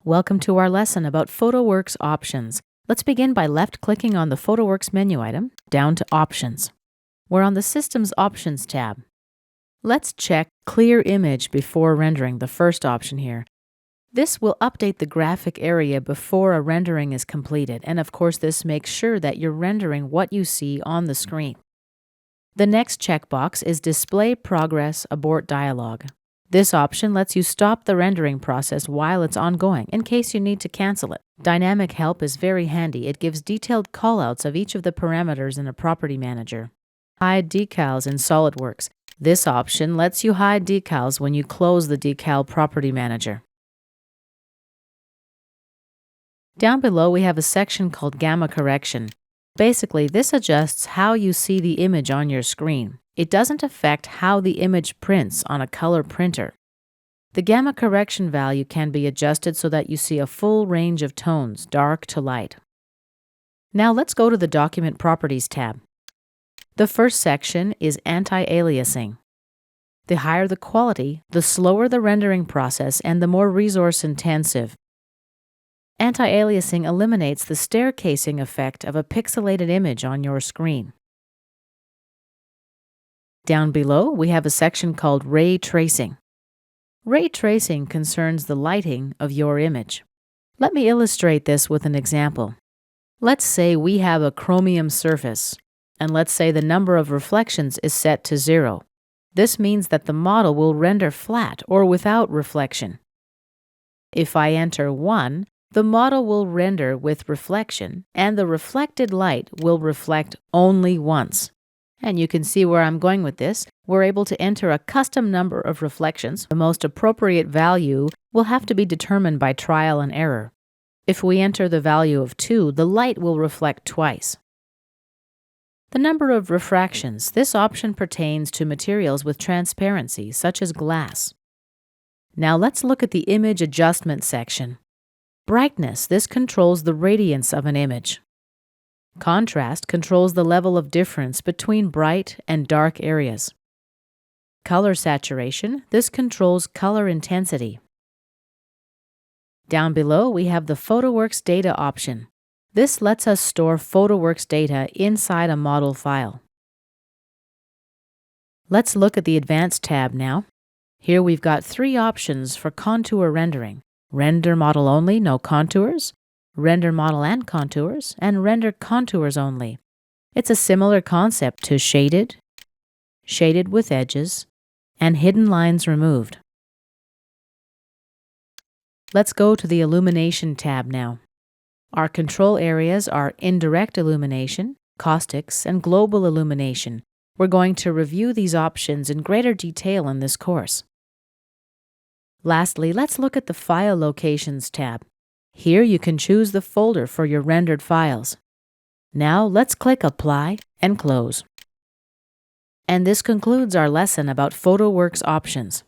Welcome to our lesson about Photoworks options. Let's begin by left-clicking on the Photoworks menu item, down to Options. We're on the System's Options tab. Let's check Clear Image before rendering, the first option here. This will update the graphic area before a rendering is completed, and of course this makes sure that you're rendering what you see on the screen. The next checkbox is Display Progress Abort Dialog. This option lets you stop the rendering process while it's ongoing in case you need to cancel it. Dynamic Help is very handy. It gives detailed callouts of each of the parameters in a property manager. Hide decals in SOLIDWORKS. This option lets you hide decals when you close the decal property manager. Down below we have a section called Gamma Correction. Basically, this adjusts how you see the image on your screen. It doesn't affect how the image prints on a color printer. The gamma correction value can be adjusted so that you see a full range of tones, dark to light. Now let's go to the Document Properties tab. The first section is Anti-Aliasing. The higher the quality, the slower the rendering process and the more resource intensive. Anti-Aliasing eliminates the staircasing effect of a pixelated image on your screen. Down below, we have a section called Ray Tracing. Ray tracing concerns the lighting of your image. Let me illustrate this with an example. Let's say we have a chromium surface, and let's say the number of reflections is set to 0. This means that the model will render flat or without reflection. If I enter 1, the model will render with reflection, and the reflected light will reflect only once. And you can see where I'm going with this. We're able to enter a custom number of reflections. The most appropriate value will have to be determined by trial and error. If we enter the value of 2, the light will reflect twice. The number of refractions. This option pertains to materials with transparency, such as glass. Now let's look at the Image Adjustment section. Brightness. This controls the radiance of an image. Contrast controls the level of difference between bright and dark areas. Color saturation, this controls color intensity. Down below, we have the Photoworks data option. This lets us store Photoworks data inside a model file. Let's look at the Advanced tab now. Here we've got 3 options for contour rendering. Render model only, no contours. Render model and contours, and render contours only. It's a similar concept to shaded, shaded with edges, and hidden lines removed. Let's go to the Illumination tab now. Our control areas are Indirect Illumination, Caustics, and Global Illumination. We're going to review these options in greater detail in this course. Lastly, let's look at the File Locations tab. Here you can choose the folder for your rendered files. Now let's click Apply and Close. And this concludes our lesson about Photoworks options.